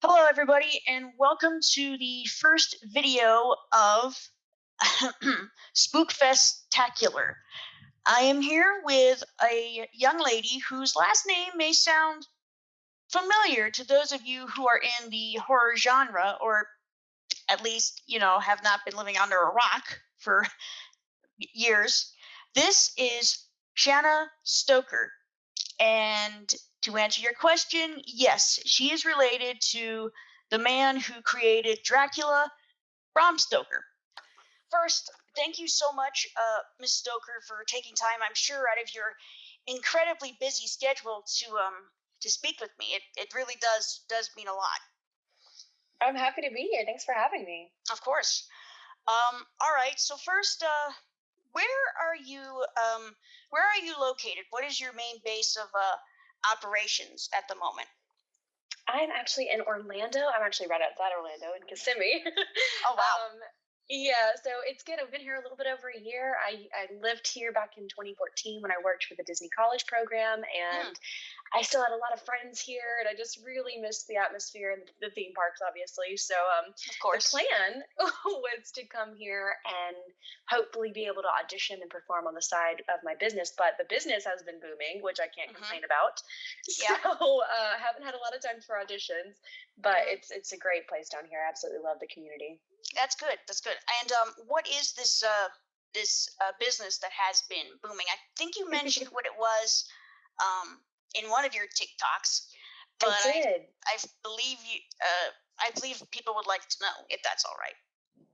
Hello, everybody, and welcome to the first video of Spookfestacular. I am here with a young lady whose last name may sound familiar to those of you who are in the horror genre, or at least, have not been living under a rock for years. This is Shanna Stoker. And to answer your question, yes, she is related to the man who created Dracula, Bram Stoker. First, thank you so much, Miss Stoker, for taking time. I'm sure out of your incredibly busy schedule to speak with me. It really does mean a lot. I'm happy to be here. Thanks for having me. Of course. All right. So first, where are you? Where are you located? What is your main base of operations at the moment? I'm actually in Orlando. I'm actually right outside Orlando in Kissimmee. Oh wow. Yeah, so it's good. I've been here a little bit over a year. I lived here back in 2014 when I worked for the Disney College program, Hmm, and I still had a lot of friends here, and I just really missed the atmosphere and the theme parks, obviously. So of the course. plan was to come here and hopefully be able to audition and perform on the side of my business. But the business has been booming, which I can't Hmm. complain about. Yeah. So haven't had a lot of time for auditions, but Hmm. it's a great place down here. I absolutely love the community. That's good. That's good. And what is this business that has been booming? I think you mentioned what it was in one of your TikToks, but I I did. I believe you. I believe people would like to know if that's all right.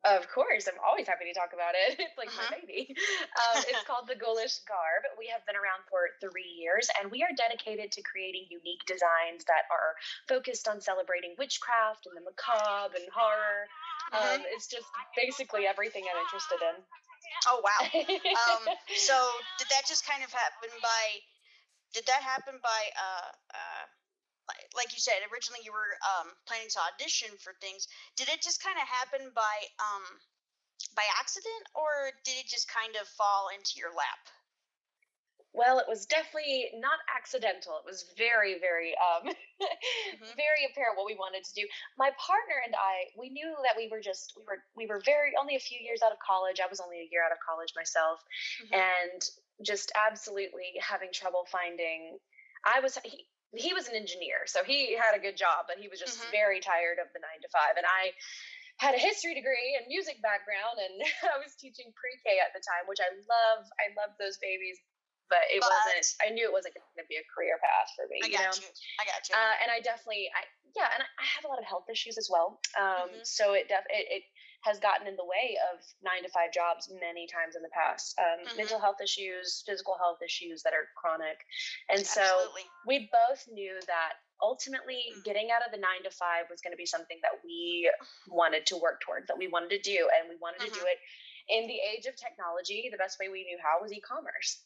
Of course, I'm always happy to talk about it. It's like my Mm-hmm. baby. It's called the Ghoulish Garb. We have been around for 3 years, and we are dedicated to creating unique designs that are focused on celebrating witchcraft and the macabre and horror. Hmm. It's just basically everything I'm interested in. Oh wow. So did that just kind of happen by? Did that happen by? Like you said, originally you were planning to audition for things. Did it just kind of happen by accident, or did it just kind of fall into your lap? Well, it was definitely not accidental. It was very, very, Mhm. very apparent what we wanted to do. My partner and I, we knew that we were very only a few years out of college. I was only a year out of college myself, Mhm. and just absolutely having trouble finding. I was he was an engineer, so he had a good job, but he was just Mhm. very tired of the 9 to 5. And I had a history degree and music background, and I was teaching pre-K at the time, which I love. I love those babies, but it wasn't. But I knew it wasn't going to be a career path for me, I got you. I got you. and I definitely, yeah, and I have a lot of health issues as well. Mhm. So it has gotten in the way of 9 to 5 jobs many times in the past. Mhm. Mental health issues, physical health issues that are chronic, and so Absolutely. we both knew that ultimately Mm. getting out of the 9 to 5 was going to be something that we wanted to work towards, that we wanted to do, and we wanted to do Mhm. it in the age of technology. The best way we knew how was e-commerce,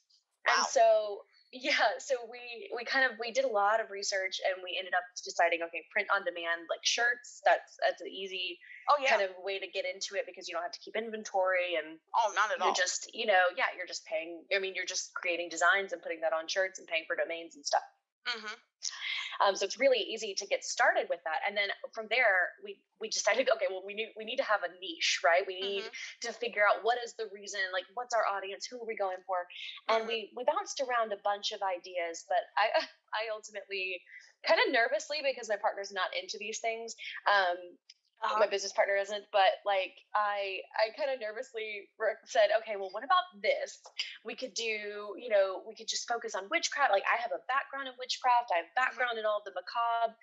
and Wow. so yeah, so we did a lot of research, and we ended up deciding, okay, print on demand, like shirts. That's an easy Oh yeah. kind of way to get into it, because you don't have to keep inventory, and Oh, not at you're all. just, yeah, you're just paying. I mean, you're just creating designs and putting that on shirts and paying for domains and stuff. Mhm. So it's really easy to get started with that. And then from there, we decided, okay, well, we need to have a niche, right? We need Mhm. to figure out what is the reason, like what's our audience, who are we going for, and Mhm. we bounced around a bunch of ideas, but I ultimately, kind of nervously, because my partner's not into these things. Um, Uh huh. my business partner isn't, but like I kind of nervously said, okay, well, what about this? We could do, we could just focus on witchcraft. Like, I have a background in witchcraft, I have Mhm. background in all of the macabre.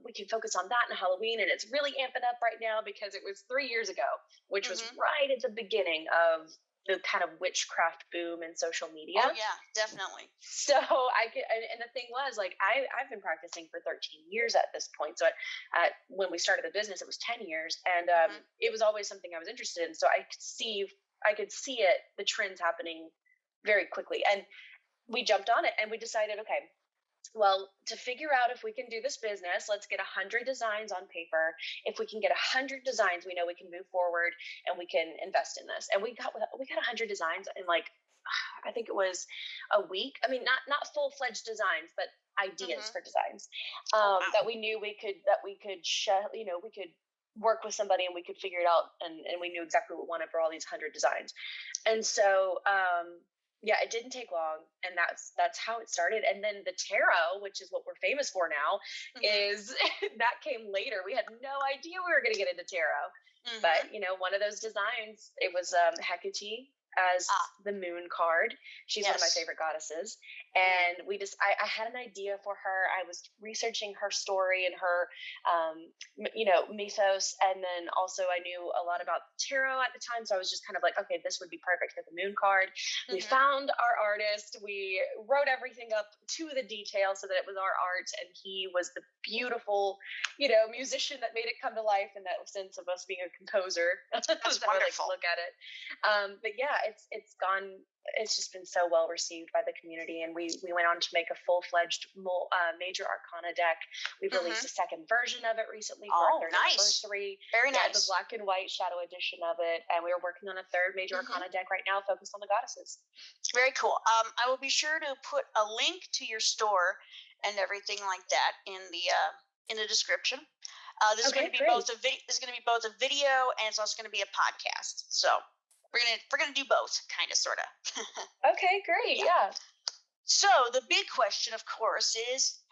We can focus on that in Halloween, and it's really amping up right now because it was 3 years ago, which was Mhm. right at the beginning of the kind of witchcraft boom in social Oh media. yeah, definitely. So I could, and the thing was, like, I've been practicing for 13 years at this point. So when we started the business, it was 10 years, and Mhm. it was always something I was interested in. So I could see it, the trends happening very quickly, and we jumped on it, and we decided, okay, well, to figure out if we can do this business, let's get 100 designs on paper. If we can get 100 designs, we know we can move forward and we can invest in this. And we got 100 designs in like I think it was a week. I mean, not full fledged designs, but ideas Mhm. for designs, Oh, wow. that we knew we could we could work with somebody and we could figure it out, and we knew exactly what we wanted for all these 100 designs. And so yeah, it didn't take long, and that's how it started. And then the tarot, which is what we're famous for now, Mhm. is that came later. We had no idea we were going to get into tarot, Mhm. but one of those designs, it was Hecate as Ah, the moon card. She's one of my yes. favorite goddesses, Mm. and I had an idea for her. I was researching her story and her mythos, and then also I knew a lot about tarot at the time, so I was just kind of like, okay, this would be perfect for the moon card. We Mhm. found our artist, we wrote everything up to the detail so that it was our art, and he was the beautiful musician that made it come to life in that sense of us being a composer. That's That's how I like to wonderful. look at it. But yeah, it's just been so well received by the community, and we went on to make a full-fledged major arcana deck. We've released Mhm. a second version of it recently for our Oh, third nice. anniversary. Very Yeah, the nice. black and white shadow edition of it, and we are working on a third major Mhm. arcana deck right now focused on the goddesses. Very cool. I will be sure to put a link to your store and everything like that in the description. This is going to Okay, be great. This is going to be both a video, and it's also going to be a podcast. So we're gonna do both, kind of, sort of. Okay, great. Yeah. Yeah. So the big question, of course, is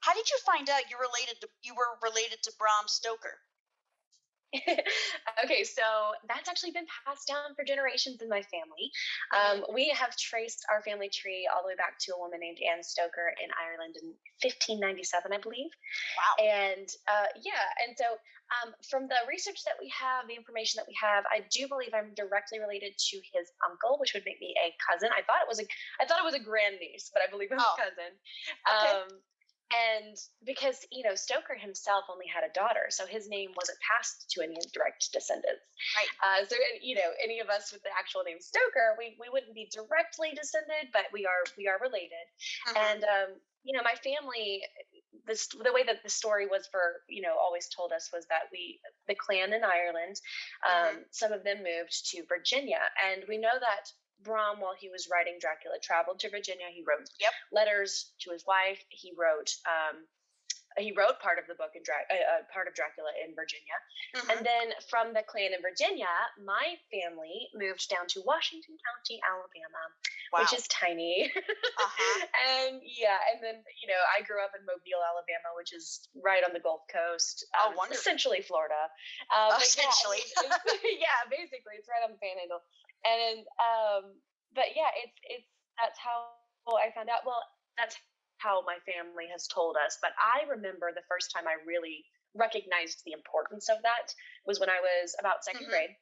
how did you find out you were related to Bram Stoker? Okay, so that's actually been passed down for generations in my family. Hmm. We have traced our family tree all the way back to a woman named Anne Stoker in Ireland in 1597, I believe. Wow. And yeah, and so from the research that we have, the information that we have, I do believe I'm directly related to his uncle, which would make me a cousin. I thought it was a grandniece, but I believe I'm a Oh, cousin. okay. And because Stoker himself only had a daughter, so his name wasn't passed to any direct descendants. Right. So any of us with the actual name Stoker, we wouldn't be directly descended, but we are related. Hmm. And my family, the way that the story was for always told us was that the clan in Ireland, Hmm. some of them moved to Virginia, and we know that Bram, while he was writing Dracula, traveled to Virginia. He wrote Yep. letters to his wife. He wrote part of the book part of Dracula in Virginia, and Hmm. then from the clan in Virginia, my family moved down to Washington County, Alabama, which Wow. is tiny. Uh huh. And yeah, and then I grew up in Mobile, Alabama, which is right on the Gulf Coast, Oh, wonderful. essentially Florida. But yeah, I Essentially. mean, yeah, basically, it's right on the Panhandle. And but yeah, it's that's how I found out. Well, that's how my family has told us. But I remember the first time I really recognized the importance of that was when I was about second Hmm. grade.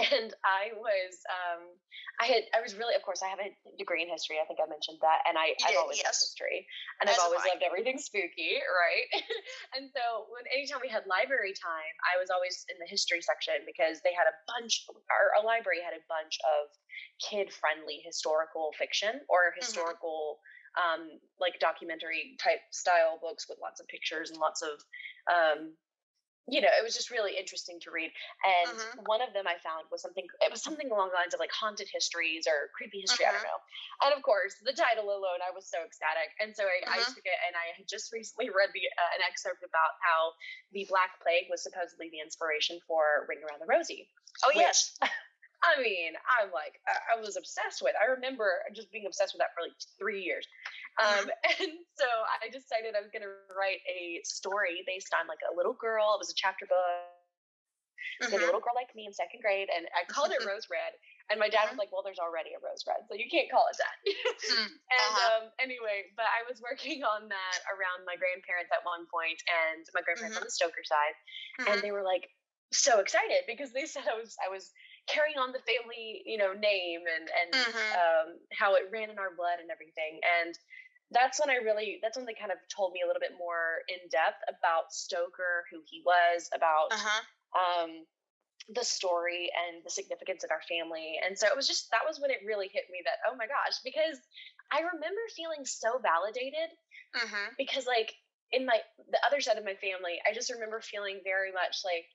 And I was really, of course, I have a degree in history. I think I mentioned that, and You I've did, always loved yes. history, and I've As have always I. loved everything spooky, right? And so anytime we had library time, I was always in the history section because they had our library had a bunch of kid friendly historical fiction or Hmm. historical like documentary type style books with lots of pictures and lots of um, it was just really interesting to read. And Hmm. one of them I found was something along the lines of like haunted histories or creepy history. I don't Hmm. know. And of course, the title alone, I was so ecstatic. And so I Hmm. took it, and I had just recently read an excerpt about how the Black Plague was supposedly the inspiration for Ring Around the Rosie, Oh, which yes. I mean, I was obsessed with. I remember just being obsessed with that for like 3 years. Hmm. And so I decided I was going to write a story based on like a little girl. It was a chapter book. It's going to be a Hmm. little girl like me in second grade. And I called it Rose Red. And my dad was Hmm. like, well, there's already a Rose Red, so you can't call it that. And Uh-huh. anyway, but I was working on that around my grandparents at one point, and my grandparents on Hmm. the Stoker side. And Hmm. they were like, so excited because they said I was carrying on the family name and Hmm. how it ran in our blood and everything. And that's when they kind of told me a little bit more in depth about Stoker, who he was, about Uh-huh. um the story and the significance of our family. And so that was when it really hit me that, oh my gosh, because I remember feeling so validated Hmm. because like in the other side of my family, I just remember feeling very much like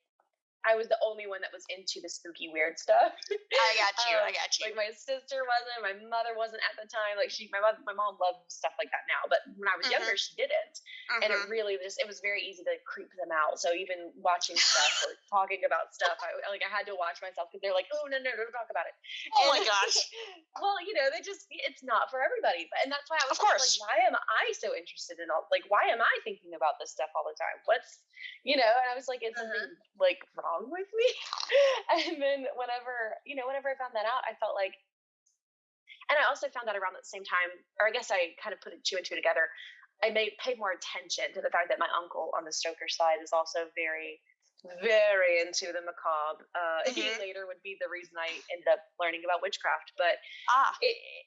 I was the only one that was into the spooky weird stuff. I got you. I got you. Like my sister wasn't, my mother wasn't at the time. Like my mom loves stuff like that now, but when I was younger, she didn't. And it really it was very easy to creep them out. So even watching stuff or talking about stuff, I had to watch myself because they're like, oh no, don't talk about it. Oh my gosh. Well, it's not for everybody. And that's why I was of course. like, why am I so interested in all, like, why am I thinking about this stuff all the time? What's, and I was like, is something like wrong with me? And then whenever I found that out, I felt like, and I also found out around the same time, or I guess I kind of put two and two together. I paid more attention to the fact that my uncle on the Stoker side is also very, very into the macabre. He later would be the reason I ended up learning about witchcraft, but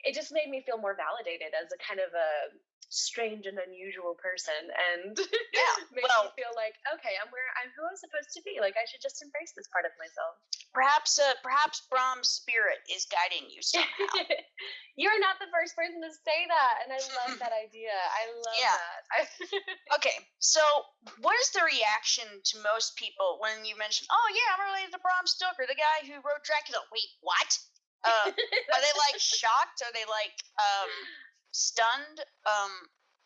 it just made me feel more validated as a kind of a strange and unusual person, and made me feel like, okay, I'm who I'm supposed to be. Like, I should just embrace this part of myself. Perhaps Bram's spirit is guiding you somehow. You're not the first person to say that, and I love that idea. I love that. Okay, so what is the reaction to most people when you mention, oh yeah, I'm related to Bram Stoker, the guy who wrote Dracula? Wait, what? Are they like shocked? Are they like stunned?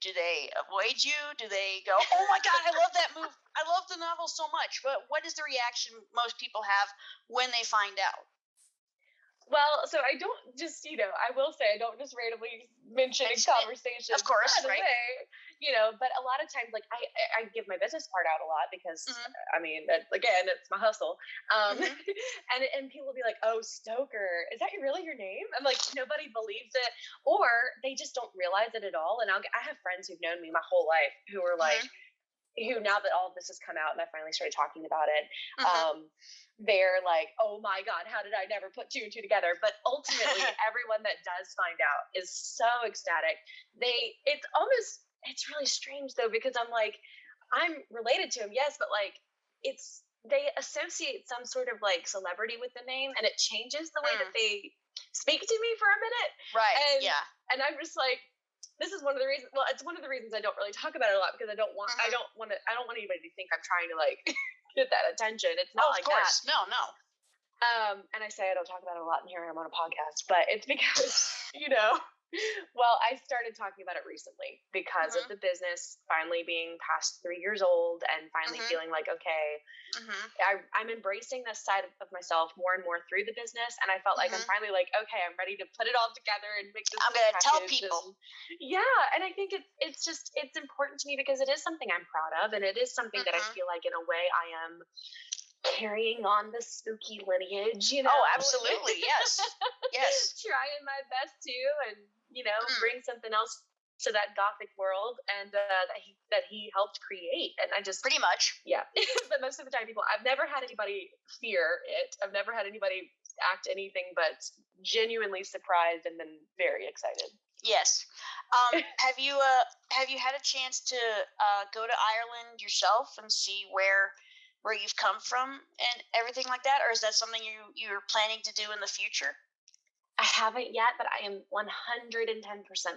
Do they avoid you? Do they go, oh my god, I love that movie, I love the novel so much? But what is the reaction most people have when they find out? Well, so I don't just, I will say I don't just randomly mention in conversations. Of course, right? But a lot of times, like, I give my business part out a lot because, I mean, again, it's my hustle. And people will be like, oh, Stoker, is that really your name? I'm like, nobody believes it, or they just don't realize it at all. And I have friends who've known me my whole life who are like, who, now that all of this has come out and I finally started talking about it, they're like, oh my god, how did I never put two and two together? But ultimately, everyone that does find out is so ecstatic. It's really strange though, because I'm like, I'm related to him, yes, but like, they associate some sort of like celebrity with the name, and it changes the way that they speak to me for a minute, right? And I'm just like, this is one of the reasons. Well, it's one of the reasons I don't really talk about it a lot, because I don't want anybody to think I'm trying to like get that attention. It's not like that. No. And I say I don't talk about it a lot, and here I am on a podcast, but it's because well, I started talking about it recently because of the business finally being past 3 years old, and finally feeling like, okay, I'm embracing this side of myself more and more through the business. And I felt like I'm finally like, okay, I'm ready to put it all together and make this. I'm going to tell people. And I think it's important to me because it is something I'm proud of. And it is something that I feel like in a way I am carrying on the spooky lineage, Oh, absolutely. Yes. Yes. Trying my best to, and, bring something else to that gothic world, and that he helped create. And I just pretty much, but most of the time, I've never had anybody fear it. I've never had anybody act anything but genuinely surprised and then very excited. Yes. Have you had a chance to go to Ireland yourself and see where you've come from and everything like that, or is that something you're planning to do in the future? I haven't yet, but I am 110%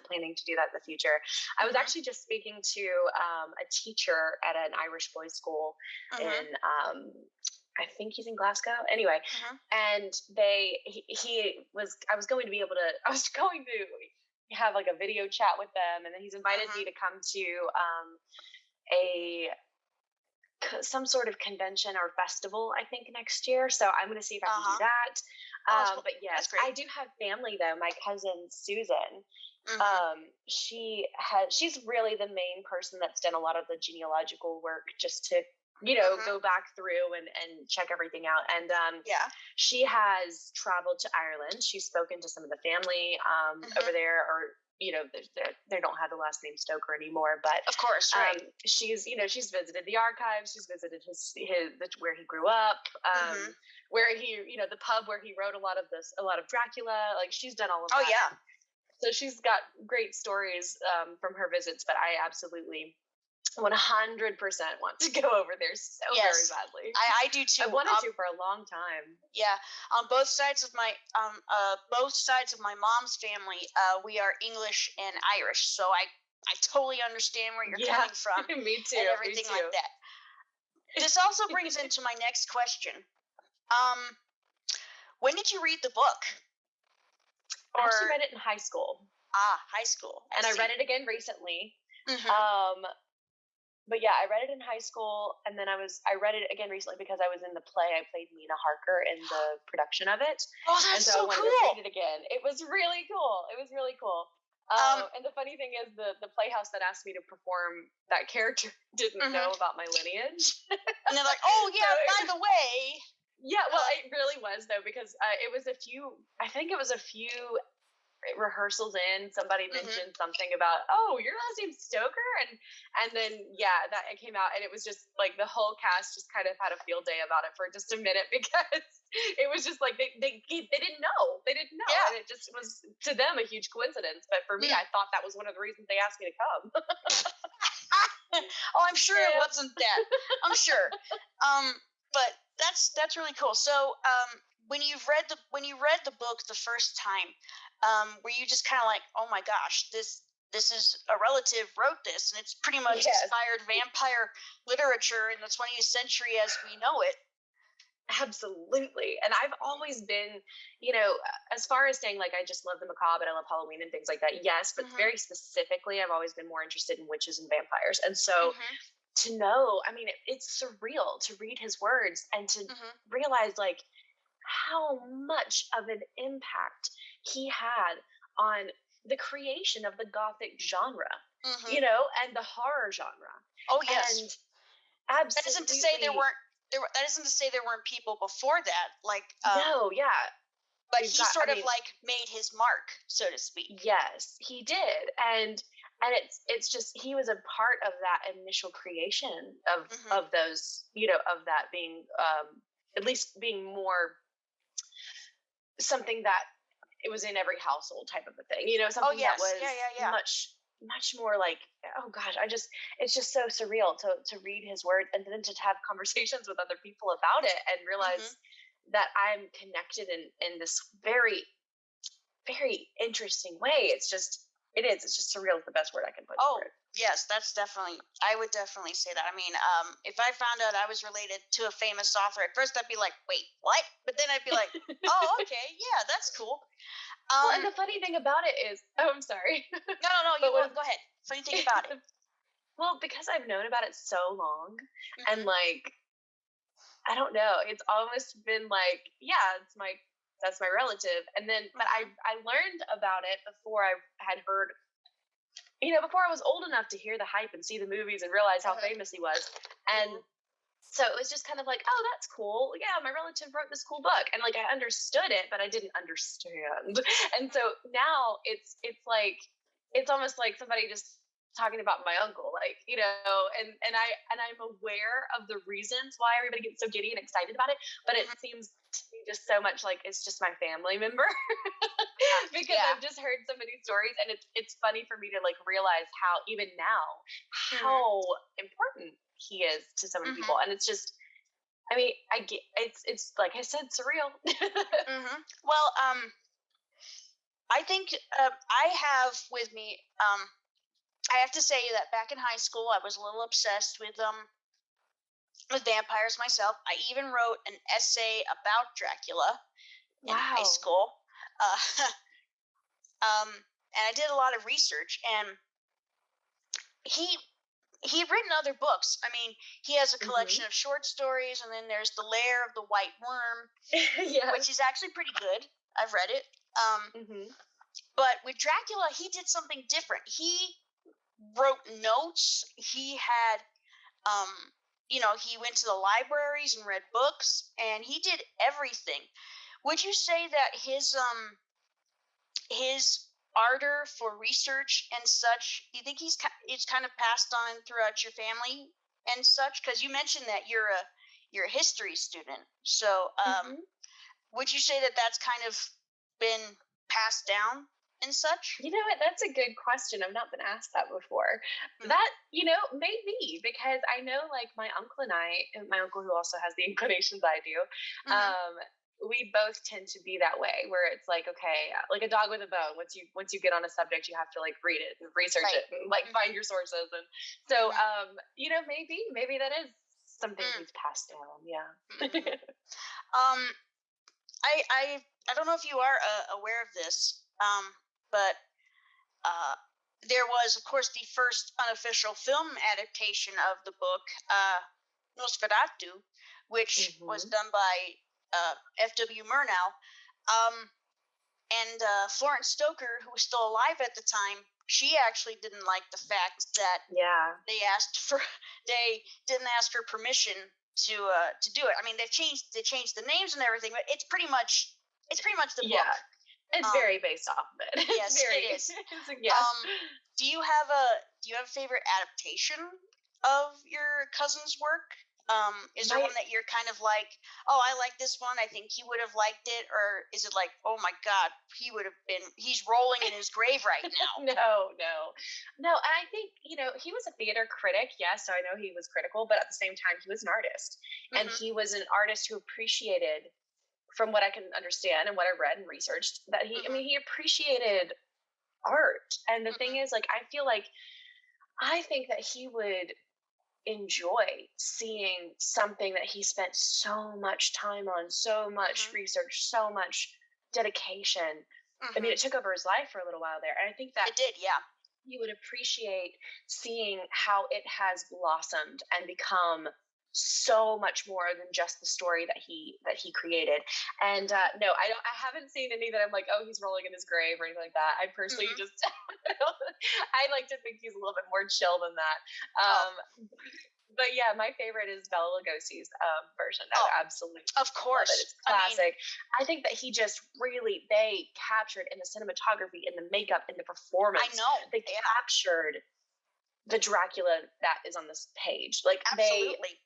planning to do that in the future. I was actually just speaking to a teacher at an Irish boys' school in, I think he's in Glasgow. Anyway, and I was going to have like a video chat with them, and then he's invited me to come to some sort of convention or festival, I think, next year. So I'm going to see if I can do that. But yes, I do have family though. My cousin Susan, she's really the main person that's done a lot of the genealogical work, just to go back through and check everything out. And she has traveled to Ireland. She's spoken to some of the family over there, or they don't have the last name Stoker anymore, but of course, right. She's visited the archives. She's visited his where he grew up, where he, the pub where he wrote a lot of Dracula. Like, she's done all of that. Oh yeah. So she's got great stories from her visits, but I absolutely 100% want to go over there very badly. I do too. I wanted to for a long time. Yeah, on both sides of my mom's family, we are English and Irish, so I totally understand where you're coming from. Me too. And everything like that. This also brings into my next question. Um, when did you read the book? I actually Or read it in high school, high school. I and I read see. it again recently. Mhm. Um, but yeah, I read it in high school, and then I read it again recently because I was in the play. I played Mina Harker in the production of it, Oh, and that's so I so wanted to read cool. it again. It was really cool. It was really cool. Um, And the funny thing is, the playhouse that asked me to perform that character didn't mhm. know about my lineage. And they're like, "Oh So yeah, by the way." yeah, well, Uh, it really was though, because it was a few. I think it was a few rehearsals in, somebody mhm. mentioned something about, oh, your last name's Stoker, and then yeah, that it came out, and it was just like the whole cast just kind of had a field day about it for just a minute because it was just like they didn't know, Yeah. and it just was to them a huge coincidence, but for me, Mm. I thought that was one of the reasons they asked me to come. Oh, I'm sure it Yeah. wasn't that. I'm sure. But that's really cool. So, when you read the book the first time, were you just kind of like, "Oh my gosh, this is a relative wrote this, and it's pretty much Yes. inspired vampire literature in the 20th century as we know it." Absolutely. And I've always been, as far as saying like I just love the macabre and I love Halloween and things like that, yes, but Mhm. very specifically, I've always been more interested in witches and vampires. And so Mhm. to know, I mean, it's surreal to read his words and to Mhm. realize like how much of an impact he had on the creation of the gothic genre, Mhm. and the horror genre. Oh And yes. That isn't to say there absolutely, weren't that isn't to say there weren't people before that, like no, yeah, but we've he got, I sort of mean, like made his mark, so to speak. yes, he did, and it's just he was a part of that initial creation Mhm. of those, of that being at least being more something that it was in every household type of a thing, Oh something that yes. Yeah, was yeah, yeah. much more like, oh gosh, it's just so surreal to read his words and then to have conversations with other people about it and Mhm. realize that I'm connected in this very very interesting way. It's just surreal is the best word I can put for Oh, it. yes, that's definitely I would definitely say that. I mean, if I found out I was related to a famous author, at first I'd be like, "Wait, what?" But then I'd be like, "Oh, okay. Yeah, that's cool." Well, and Um the funny thing about it is, oh, I'm sorry, no, no, no, but you go ahead. Funny thing about it. well, because I've known about it so long, and Mhm. like I don't know, it's almost been like, yeah, that's my relative, and then but I Mhm. I learned about it before I had heard, before I was old enough to hear the hype and see the movies and realize how Uh-huh. famous he was, and Mhm. so it was just kind of like, oh, that's cool. Yeah, my relative wrote this cool book, and like I understood it, but I didn't understand. And so now it's almost like somebody just talking about my uncle, like, and I'm aware of the reasons why everybody gets so giddy and excited about it, but it Mhm. seems to me just so much like it's just my family member because Yeah. I've just heard so many stories, and it's funny for me to like realize how even now Mhm. how important he is to so many Mhm. people, and it's just, I mean, I get it's like I said, surreal. Mhm. Well, I think I have with me I have to say that back in high school I was a little obsessed with vampires myself. I even wrote an essay about Dracula in high Wow. school. Uh, and I did a lot of research, and he he'd written other books. I mean, he has a Hmm. collection of short stories, and then there's The Lair of the White Worm, which is Yes. actually pretty good. I've read it. Hmm. But with Dracula, he did something different. He wrote notes. He had, he went to the libraries and read books, and he did everything. Would you say that his ardor for research and such, do you think it's kind of passed on throughout your family and such? Because you mentioned that you're a history student, so Hmm. would you say that that's kind of been passed down and such? You know what? That's a good question. I've not been asked that before. Mm, That, maybe because I know, like, my uncle who also has the inclinations I do, mhm. we both tend to be that way, where it's like, okay, like a dog with a bone. Once you get on a subject, you have to like read it and research Right. it and like Mhm, find your sources. And so, mhm. maybe that is something Mm, he's passed down. Yeah. mhm. Um, I don't know if you are aware of this, but uh, there was, of course, the first unofficial film adaptation of the book, Nosferatu, which was Hmm. done by F.W. Murnau. Um, and Florence Stoker, who was still alive at the time, she actually didn't like the fact that Yeah. they asked for they didn't ask her permission to do it. I mean, they changed the names and everything, but it's pretty much the book. Yeah. It's Um, very based off of it. It's yes, it very, is. it's like, yeah. Um, do you have a favorite adaptation of your cousin's work? Is there My one that you're kind of like, oh, I like this one. I think he would have liked it, or is it like, oh my God, he's rolling in his grave right now? no. And I think, he was a theater critic. Yes. So I know he was critical, but at the same time, he was an artist. And Hmm. he was an artist who appreciated, from what I can understand and what I read and researched, that Hmm. he appreciated art. And the thing Hmm. is, like, I think that he would enjoy seeing something that he spent so much time on, so much Hmm. research, so much dedication. I mean, Hmm. it took over his life for a little while there. And I think that It did, yeah. he would appreciate seeing how it has blossomed and become so much more than just the story that he created. And Hmm. no, I haven't seen any that I'm like, oh, he's rolling in his grave or anything like that. I personally Hmm. just I like to think he's a little bit more chill than that. Oh, But yeah, my favorite is Bela Lugosi's version. oh, I absolutely of love it. course. It's I mean, classic. I think that he just really, they captured in the cinematography, in the makeup, in the I performance, know. they Yeah, captured the Dracula that is on this page. Like absolutely.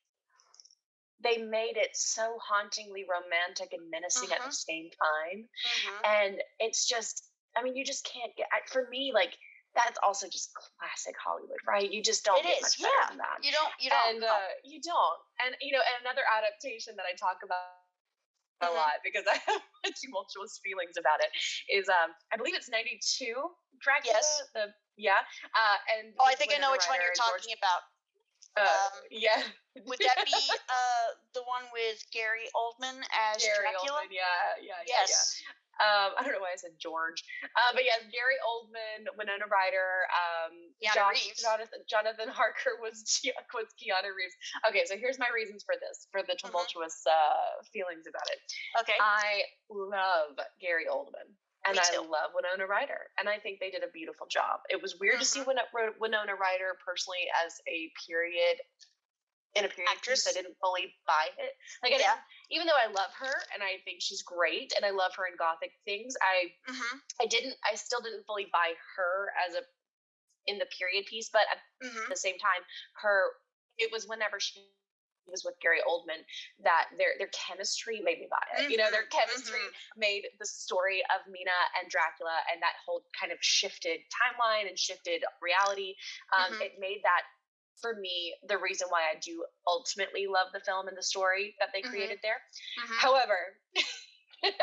they made it so hauntingly romantic and menacing at the Hmm. same time. Hmm. And it's just, I mean, you just can't get, for me, like, that's also just classic Hollywood, right? You just It don't get is. much better Yeah. than that. You don't And know. you don't. And, and another adaptation that I talk about a Hmm. lot because I have tumultuous feelings about it is, I believe it's 92 Dracula, Yes. and Oh, I with think I know Winona which one Ryder you're and George, talking about. Um, yeah. would that be the one with Gary Oldman as Gary Dracula? Oldman, yeah. Yes. I don't know why I said George, but yeah, Gary Oldman, Winona Ryder, Keanu Reeves. Jonathan Harker was Keanu Reeves. Okay, so here's my reasons for this, for the Hmm. tumultuous feelings about it. Okay. I love Gary Oldman. And Me I too. love Winona Ryder, and I think they did a beautiful job. It was weird to see Hmm. Winona Ryder personally as a period in a period piece. I Actress. didn't fully buy it. Like, I Yeah. didn't, even though I love her and I think she's great and I love her in gothic things, Hmm. I still didn't fully buy her as a in the period piece. But at Hmm. the same time, it was whenever she was with Gary Oldman that their chemistry made me buy it. Hmm. Their chemistry Hmm. made the story of Mina and Dracula and that whole kind of shifted timeline and shifted reality. Hmm. It made that, for me, the reason why I do ultimately love the film and the story that they Hmm. created there. Hmm. However,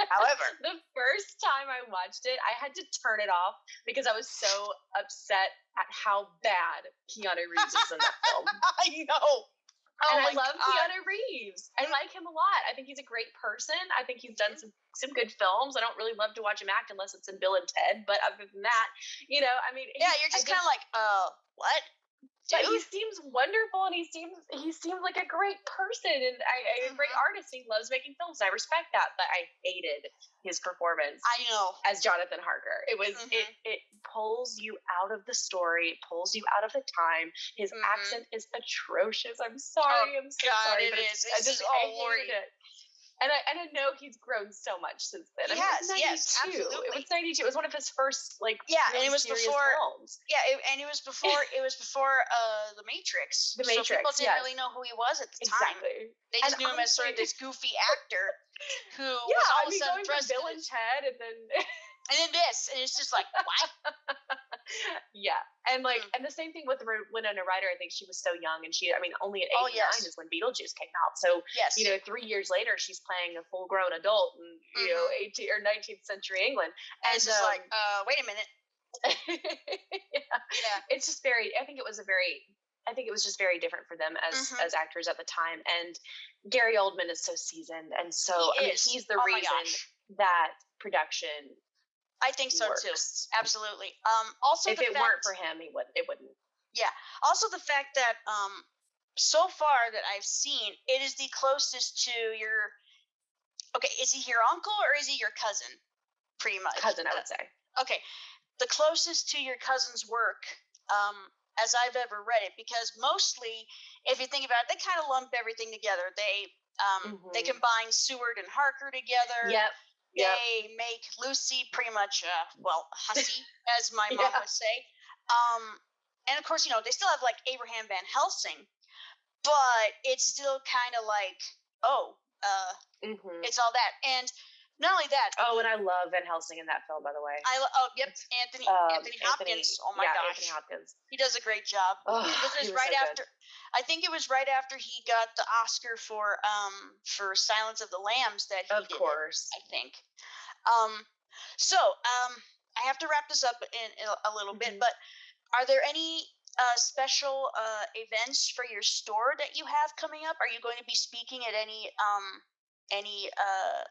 However. the first time I watched it, I had to turn it off because I was so upset at how bad Keanu Reeves is in that film. I know. Oh And I my love God. Keanu Reeves. I like him a lot. I think he's a great person. I think he's done some good films. I don't really love to watch him act unless it's in Bill and Ted. But other than that, I mean, Yeah, you're I just kind think, of like, what, but he dude? seems wonderful, and he seems like a great person, and a great Hmm. artist. He loves making films. I respect that, but I hated his performance I know. as Jonathan Harker. It was Hmm. it pulls you out of the story, it pulls you out of the time. His Hmm. accent is atrocious. I'm Oh sorry, I'm so God, sorry, it but is. I It's just just, I oh hated lordy. it. And I know he's grown so much since then. He I mean, it was has. Yes, 92. It was absolutely. 92. It was one of his first, like, Yeah, and really it was serious before. films. Yeah, and it was before The Matrix. The So people Matrix, didn't yes. really know who he was at the time. Exactly. They And just knew him as sort honestly, of this goofy actor who yeah, was all I of a mean, sudden going from thrust Bill into and this, Ted and then and then this, and it's just like, what? yeah. And like, Mm. and the same thing with Winona Ryder. I think she was so young, and I mean, only at Oh 89 yes, is when Beetlejuice came out. So, yes. 3 years later, she's playing a full grown adult in, Hmm. 18th or 19th century England. And it's And, just like, wait a minute. yeah, Yeah. it's just very, I think it was a very I think it was just very different for them Mhm. as actors at the time. And Gary Oldman is so seasoned, and He so I mean, is. he's the Oh my reason gosh. that production I think so too. works. Absolutely. Also If the it weren't fact, for him, he would it wouldn't. yeah. Also the fact that so far that I've seen, it is the closest to your. Okay, is he your uncle or is he your cousin? Pretty much. Cousin, I would say. Okay, the closest to your cousin's work as I've ever read it, because mostly, if you think about it, they kind of lump everything together. They Hmm. combine Seward and Harker together. Yep. Yep. They make Lucy pretty much, well, hussy, as my mom Yeah. would say. Um, and of course, they still have like Abraham Van Helsing, but it's still kind of like, oh, Hmm. it's all that. And not only that, Oh, and I love Van Helsing in that film, by the way. oh, yep, Anthony Anthony, Hopkins. Oh my yeah, Anthony gosh, Hopkins. he does a great job. Oh, This he is was right so good. after. I think it was right after he got the Oscar for Silence of the Lambs that he Of did it. course. I think. Um, so I have to wrap this up in a little bit, Hmm. but are there any special events for your store that you have coming up? Are you going to be speaking at any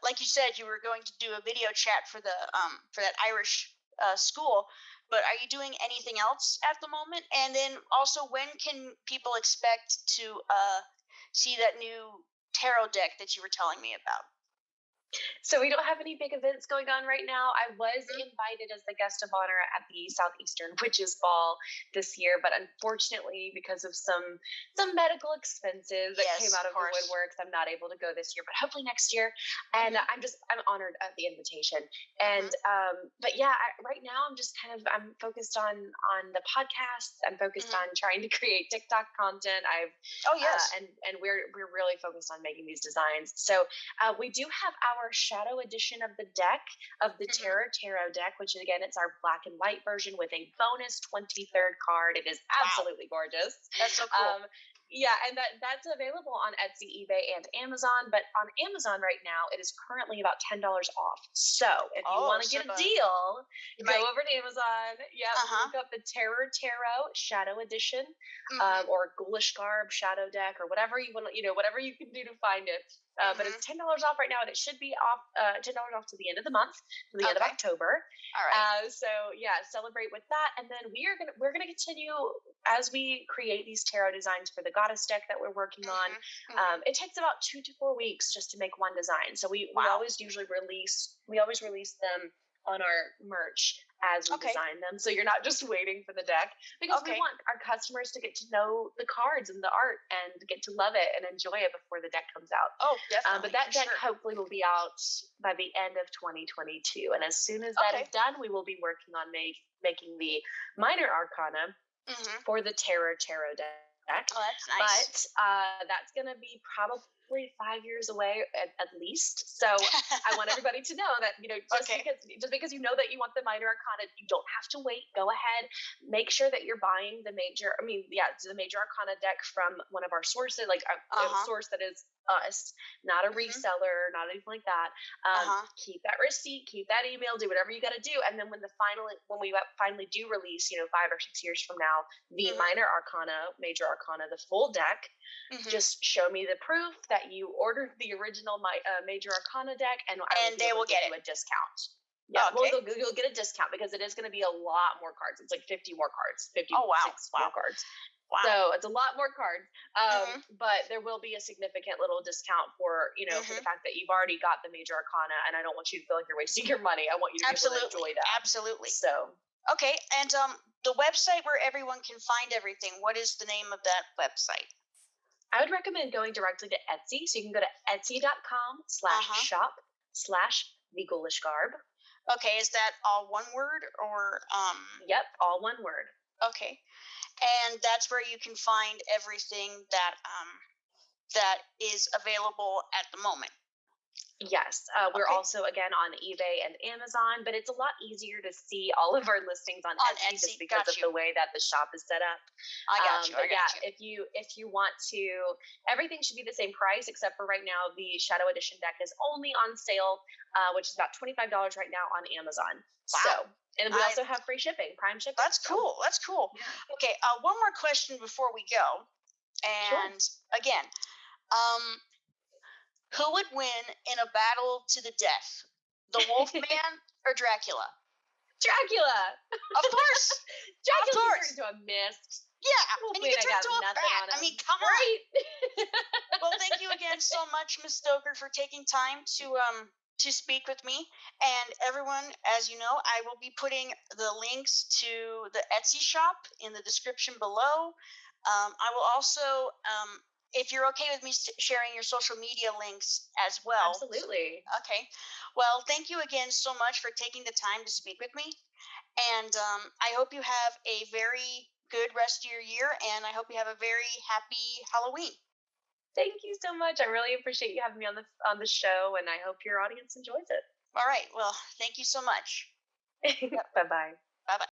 like you said you were going to do a video chat for that Irish school, but are you doing anything else at the moment? And then also, when can people expect to see that new tarot deck that you were telling me about? So we don't have any big events going on right now. I was Mhm. invited as the guest of honor at the Southeastern Witches Ball this year, but unfortunately, because of some medical expenses that came Yes, out of of the course. woodworks, I'm not able to go this year. But hopefully next year. And Hmm. I'm honored at the invitation. And Hmm. but yeah, right now I'm just I'm focused on the podcast. I'm focused Hmm. on trying to create TikTok content. I've Oh yes. and we're really focused on making these designs. So we do have our shadow edition of the deck of the Hmm. Terror Tarot deck, which again, it's our black and white version with a bonus 23rd card. It is Wow, absolutely gorgeous. that's so cool. Yeah, and that's available on Etsy, eBay, and Amazon. But on Amazon right now, it is currently about $10 off. So if you Oh, want to so get a deal, you go might. over to Amazon. Yep, Uh-huh. look up the Terror Tarot Shadow Edition, Mhm. or Ghoulish Garb Shadow Deck, or whatever you want. Whatever you can do to find it. But Mhm. it's $10 off right now, and it should be off $10 off to the end of the month, to the end of Okay. October. All right. So yeah, celebrate with that, and then we're gonna continue as we create these tarot designs for the goddess deck that we're working on. Mhm. Mhm. It takes about 2 to 4 weeks just to make one design, so we Wow. always release them on our merch as we Okay. design them, so you're not just waiting for the deck, because we Okay. want our customers to get to know the cards and the art and get to love it and enjoy it before the deck comes out. Oh, But definitely, for that deck sure. hopefully will be out by the end of 2022. And as soon as that is Okay. done, we will be working on making the minor arcana Mhm. for the Terror Tarot deck. Oh, that's nice. But that's going to be probably 5 years away at least. So I want everybody to know that, Okay. just because you know that you want the minor arcana, you don't have to wait. Go ahead, make sure that you're buying the major arcana deck from one of our sources, like a Uh-huh. source that is us, not a Mhm. reseller, not anything like that. Uh-huh. Keep that receipt, keep that email, do whatever you got to do, and then when we finally do release, 5 or 6 years from now, the Mhm. minor arcana, major arcana, the full deck, Mhm. just show me the proof that you ordered the original major arcana deck, and I will And be they able will to give get it. you a discount. Yeah, well, Okay. you'll get a discount because it is going to be a lot more cards. It's like 50 more cards, Oh, wow. 56 more Wow. cards. Wow. So it's a lot more cards. Mhm. But there will be a significant little discount for the Mhm. fact that you've already got the major arcana, and I don't want you to feel like you're wasting your money. I want you to be able to Absolutely. enjoy that. Absolutely. So Okay. And the website where everyone can find everything. What is the name of that website? I would recommend going directly to Etsy. So you can go to etsy.com slash Uh-huh. shop slash the ghoulish garb. Okay, is that all one word or Yep, all one word. okay. And that's where you can find everything that is available at the moment. Yes, we're Okay. also again on eBay and Amazon, but it's a lot easier to see all of our listings on On Etsy just Etsy. because of Got you. the way that the shop is set up. I got you. I But yeah, got you. if you want to, everything should be the same price except for right now the Shadow Edition deck is only on sale, which is about $25 right now on Amazon. Wow. So, and we I also have free shipping, Prime shipping. That's So cool. That's cool. yeah, Okay, one more question before we go. sure. And again, um, who would win in a battle to the death? The Wolfman or Dracula? Dracula. Of course. Of Dracula can turn course. into a mist. Yeah, and you Wolfman, can I turn got into a nothing bat. on I mean, him. come on. Right? Well, thank you again so much, Miss Stoker, for taking time to speak with me. And everyone, as you know, I will be putting the links to the Etsy shop in the description below. I will also, if you're okay with me sharing your social media links as well. Absolutely. Okay. Well, thank you again so much for taking the time to speak with me. And I hope you have a very good rest of your year. And I hope you have a very happy Halloween. Thank you so much. I really appreciate you having me on the show, and I hope your audience enjoys All right. Well, thank you so much. it. Yep. Bye bye. Bye bye.